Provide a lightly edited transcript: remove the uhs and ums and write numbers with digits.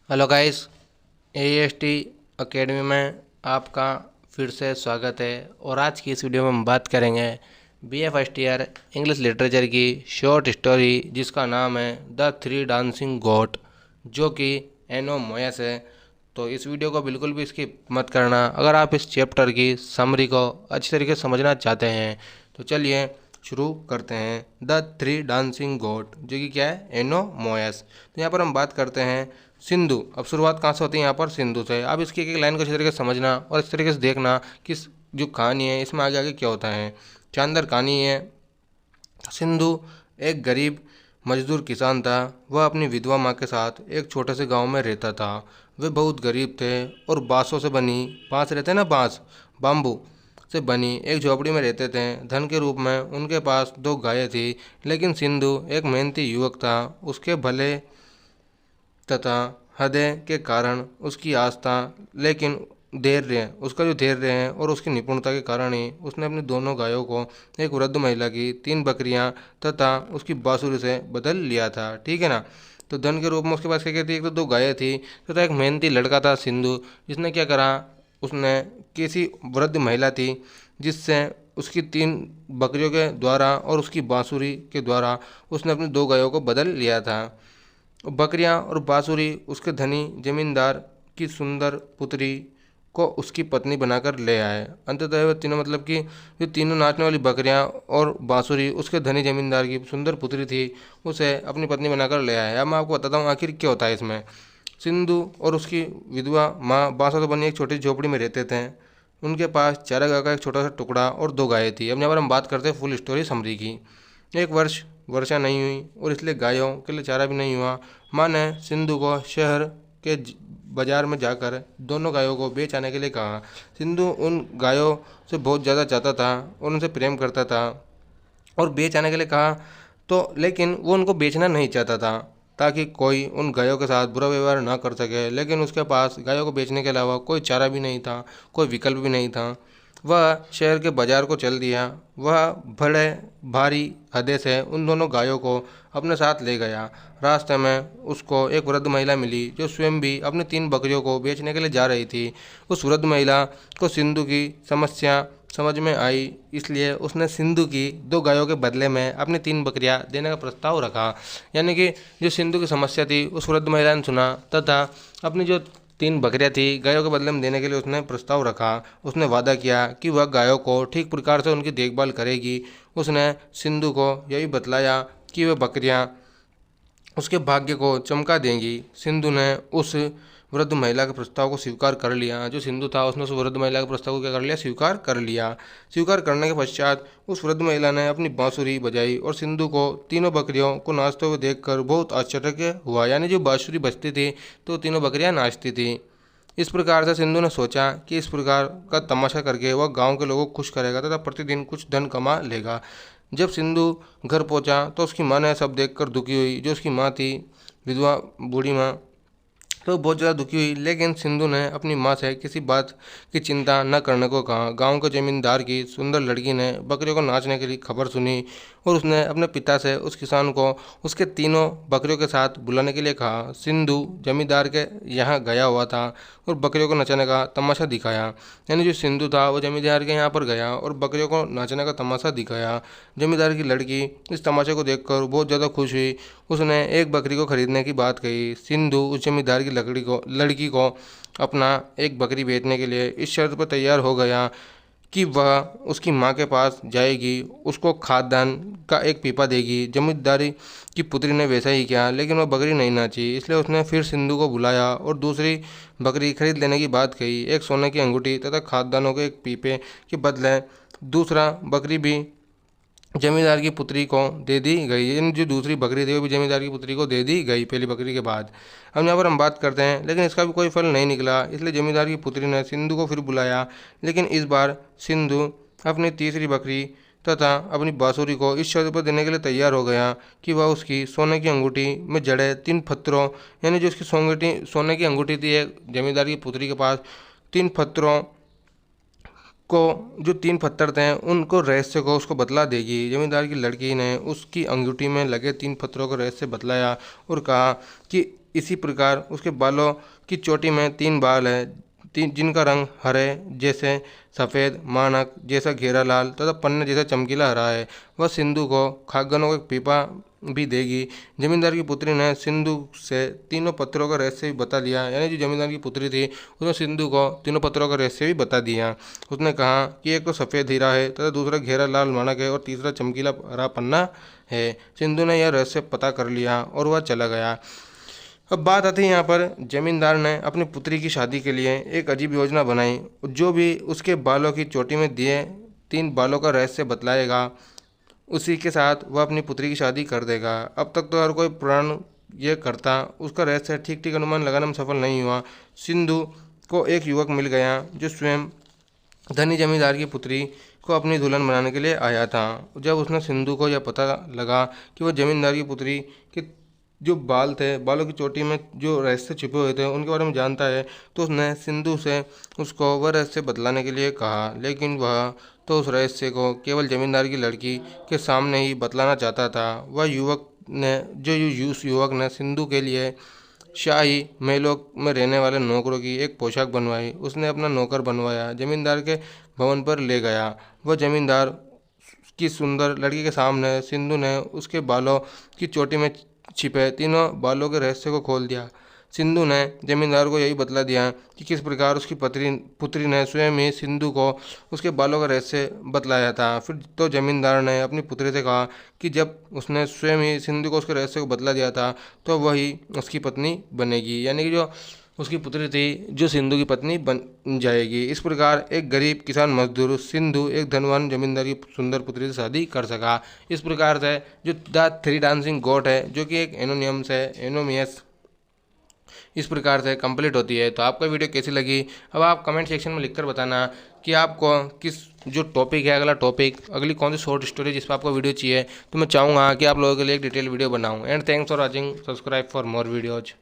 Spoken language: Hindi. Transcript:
हेलो गाइस, AEST अकेडमी में आपका फिर से स्वागत है। और आज की इस वीडियो में हम बात करेंगे BA first year English literature की शॉर्ट स्टोरी जिसका नाम है द थ्री डांसिंग गोट, जो कि एनो मोयस है। तो इस वीडियो को बिल्कुल भी स्किप मत करना अगर आप इस चैप्टर की समरी को अच्छी तरीके से समझना चाहते हैं। तो चलिए शुरू करते हैं। द थ्री डांसिंग गोट, जो कि क्या है, एनो मोयस। तो यहाँ पर हम बात करते हैं सिंधु। अब शुरुआत कहाँ से होती है? यहाँ पर सिंधु से। अब इसकी एक एक लाइन को अच्छी तरीके से समझना और इस तरीके से देखना कि जो कहानी है इसमें आगे आगे क्या होता है। शानदार कहानी है। सिंधु एक गरीब मजदूर किसान था। वह अपनी विधवा माँ के साथ एक छोटे से गांव में रहता था। वे बहुत गरीब थे और बांसों से बनी, बांस रहते हैं ना, बांस, बाम्बू से बनी एक झोपड़ी में रहते थे। धन के रूप में उनके पास 2 गायें थी। लेकिन सिंधु एक मेहनती युवक था। उसके भले तथा हृदय के कारण उसकी आस्था, लेकिन धैर्य, उसका जो धैर्य है और उसकी निपुणता के कारण ही उसने अपनी दोनों गायों को एक वृद्ध महिला की 3 बकरियां तथा उसकी बांसुरी से बदल लिया था। ठीक है ना। तो धन के रूप में उसके पास क्या क्या थी? एक तो 2 गायें थी तथा एक मेहनती लड़का था सिंधु, जिसने क्या करा, उसने किसी वृद्ध महिला थी जिससे उसकी 3 बकरियों के द्वारा और उसकी बांसुरी के द्वारा उसने अपनी 2 गायों को बदल लिया था। बकरियां और बांसुरी उसके धनी जमींदार की सुंदर पुत्री को उसकी पत्नी बनाकर ले आए। अंततः वे तीनों, मतलब कि जो तीनों नाचने वाली बकरियां और बांसुरी उसके धनी जमींदार की सुंदर पुत्री थी, उसे अपनी पत्नी बनाकर ले आए। अब मैं आपको बताता हूँ आखिर क्या होता है इसमें। सिंधु और उसकी विधवा माँ बांसों से बनी एक छोटी झोपड़ी में रहते थे। उनके पास चारागाह का एक छोटा सा टुकड़ा और 2 गायें थी। अब यहाँ पर हम बात करते हैं फुल स्टोरी समरी की। एक वर्ष वर्षा नहीं हुई और इसलिए गायों के लिए चारा भी नहीं हुआ। माँ ने सिंधु को शहर के बाजार में जाकर दोनों गायों को बेच आने के लिए कहा। सिंधु उन गायों से बहुत ज़्यादा चाहता था और उनसे प्रेम करता था और बेच आने के लिए कहा। तो लेकिन वो उनको बेचना नहीं चाहता था ताकि कोई उन गायों के साथ बुरा व्यवहार ना कर सके। लेकिन उसके पास गायों को बेचने के अलावा कोई चारा भी नहीं था, कोई विकल्प भी नहीं था। वह शहर के बाजार को चल दिया। वह बड़े भारी हृदय से उन दोनों गायों को अपने साथ ले गया। रास्ते में उसको एक वृद्ध महिला मिली जो स्वयं भी अपनी 3 बकरियों को बेचने के लिए जा रही थी। उस वृद्ध महिला को सिंधु की समस्या समझ में आई, इसलिए उसने सिंधु की 2 गायों के बदले में अपनी 3 बकरियां देने का प्रस्ताव रखा। यानी कि जो सिंधु की समस्या थी उस वृद्ध महिला ने सुना तथा अपनी जो 3 बकरियां थी गायों के बदले में देने के लिए उसने प्रस्ताव रखा। उसने वादा किया कि वह गायों को ठीक प्रकार से उनकी देखभाल करेगी। उसने सिंधु को यही बतलाया कि वह बकरियां उसके भाग्य को चमका देंगी। सिंधु ने उस वृद्ध महिला के प्रस्ताव को स्वीकार कर लिया। जो सिंधु था उसने उस वृद्ध महिला के प्रस्ताव को क्या कर लिया? स्वीकार कर लिया। स्वीकार करने के पश्चात उस वृद्ध महिला ने अपनी बांसुरी बजाई और सिंधु को तीनों बकरियों को नाचते हुए देखकर बहुत आश्चर्य हुआ। यानी जो बांसुरी बजती थी तो तीनों बकरियां नाचती थी। इस प्रकार से सिंधु ने सोचा कि इस प्रकार का तमाशा करके वह गांव के लोगों को खुश करेगा तथा प्रतिदिन कुछ धन कमा लेगा। जब सिंधु घर पहुंचा तो उसकी माँ ने सब देखकर दुखी हुई। जो उसकी माँ थी, विधवा बूढ़ी माँ, तो बहुत ज़्यादा दुखी हुई। लेकिन सिंधु ने अपनी माँ से किसी बात की चिंता न करने को कहा। गांव के जमींदार की सुंदर लड़की ने बकरियों को नाचने की खबर सुनी और उसने अपने पिता से उस किसान को उसके तीनों बकरियों के साथ बुलाने के लिए कहा। सिंधु जमींदार के यहाँ गया हुआ था और बकरियों को नचाने का तमाशा दिखाया। यानी जो सिंधु था वो जमींदार के यहाँ पर गया और बकरियों को नाचने का तमाशा दिखाया। जमींदार की लड़की इस तमाशे को देखकर बहुत ज़्यादा खुश हुई। उसने एक बकरी को खरीदने की बात कही। सिंधु उस जमींदार की लड़की को अपना एक बकरी बेचने के लिए इस शर्त पर तैयार हो गया कि वह उसकी माँ के पास जाएगी, उसको खाद्यान्न का एक पीपा देगी। जमींदारी की पुत्री ने वैसा ही किया, लेकिन वह बकरी नहीं नाची। इसलिए उसने फिर सिंधु को बुलाया और दूसरी बकरी खरीद लेने की बात कही। एक सोने की अंगूठी तथा खाद्यान्नों के एक पीपे के बदले दूसरा बकरी भी जमींदार की पुत्री को दे दी गई। यानी जो दूसरी बकरी थी वो भी जमींदार की पुत्री को दे दी गई पहली बकरी के बाद। अब यहाँ पर हम बात करते हैं, लेकिन इसका भी कोई फल नहीं निकला। इसलिए जमींदार की पुत्री ने सिंधु को फिर बुलाया। लेकिन इस बार सिंधु अपनी तीसरी बकरी तथा अपनी बांसुरी को इस शर्त पर देने के लिए तैयार हो गया कि वह उसकी सोने की अंगूठी में जड़े 3 पत्थरों, यानी जो उसकी सोने की अंगूठी थी एक जमींदार की पुत्री के पास, 3 पत्थरों को, जो 3 पत्थर थे उनको रहस्य को उसको बतला देगी। जमींदार की लड़की ने उसकी अंगूठी में लगे 3 पत्थरों को रहस्य बतलाया और कहा कि इसी प्रकार उसके बालों की चोटी में 3 बाल है, जिनका रंग हरे जैसे सफ़ेद, मानक जैसा घेरा लाल तथा पन्ने जैसा चमकीला हरा है। वह सिंधु को खाद्यान्नों का एक पीपा भी देगी। जमींदार की पुत्री ने सिंधु से तीनों पत्रों का रहस्य भी बता दिया। यानी जो जमींदार की पुत्री थी उसने सिंधु को तीनों पत्रों का रहस्य भी बता दिया। उसने कहा कि एक तो सफ़ेद हीरा है तथा दूसरा घेरा लाल मानक है और तीसरा चमकीला हरा पन्ना है। सिंधु ने यह रहस्य पता कर लिया और वह चला गया। अब बात आती है यहाँ पर, जमींदार ने अपनी पुत्री की शादी के लिए एक अजीब योजना बनाई। जो भी उसके बालों की चोटी में दिए 3 बालों का रहस्य बतलाएगा, उसी के साथ वह अपनी पुत्री की शादी कर देगा। अब तक तो हर कोई पुराण ये करता, उसका रहस्य ठीक ठीक अनुमान लगाने में सफल नहीं हुआ। सिंधु को एक युवक मिल गया जो स्वयं धनी जमींदार की पुत्री को अपनी दुल्हन बनाने के लिए आया था। जब उसने सिंधु को यह पता लगा कि वह जमींदार की पुत्री के जो बाल थे, बालों की चोटी में जो रहस्य छिपे हुए थे उनके बारे में जानता है, तो उसने सिंधु से उसको वह रहस्य बतलाने के लिए कहा। लेकिन वह तो उस रहस्य को केवल जमींदार की लड़की के सामने ही बतलाना चाहता था। वह युवक ने सिंधु के लिए शाही महलों में रहने वाले नौकरों की एक पोशाक बनवाई। उसने अपना नौकर बनवाया, जमींदार के भवन पर ले गया। वह जमींदार की सुंदर लड़की के सामने सिंधु ने उसके बालों की चोटी में छिपे तीनों बालों के रहस्य को खोल दिया। सिंधु ने जमींदार को यही बतला दिया कि किस प्रकार उसकी पुत्री ने स्वयं ही सिंधु को उसके बालों का रहस्य बतलाया था। फिर तो जमींदार ने अपनी पुत्री से कहा कि जब उसने स्वयं ही सिंधु को उसके रहस्य को बतला दिया था तो वही उसकी पत्नी बनेगी, यानी कि जो उसकी पुत्री थी जो सिंधु की पत्नी बन जाएगी। इस प्रकार एक गरीब किसान मजदूर सिंधु एक धनवान जमींदार की सुंदर पुत्री से शादी कर सका। इस प्रकार से जो द 3 डांसिंग गोट है, जो कि एक एनोनियम्स है, एनोमियस, इस प्रकार से कंप्लीट होती है। तो आपको वीडियो कैसी लगी, अब आप कमेंट सेक्शन में लिखकर बताना कि आपको किस जो टॉपिक है, अगली कौन सी शॉर्ट स्टोरी जिस पर आपको वीडियो चाहिए। तो मैं चाहूँगा कि आप लोगों के लिए एक डिटेल वीडियो बनाऊँ। And thanks for watching, subscribe for more videos.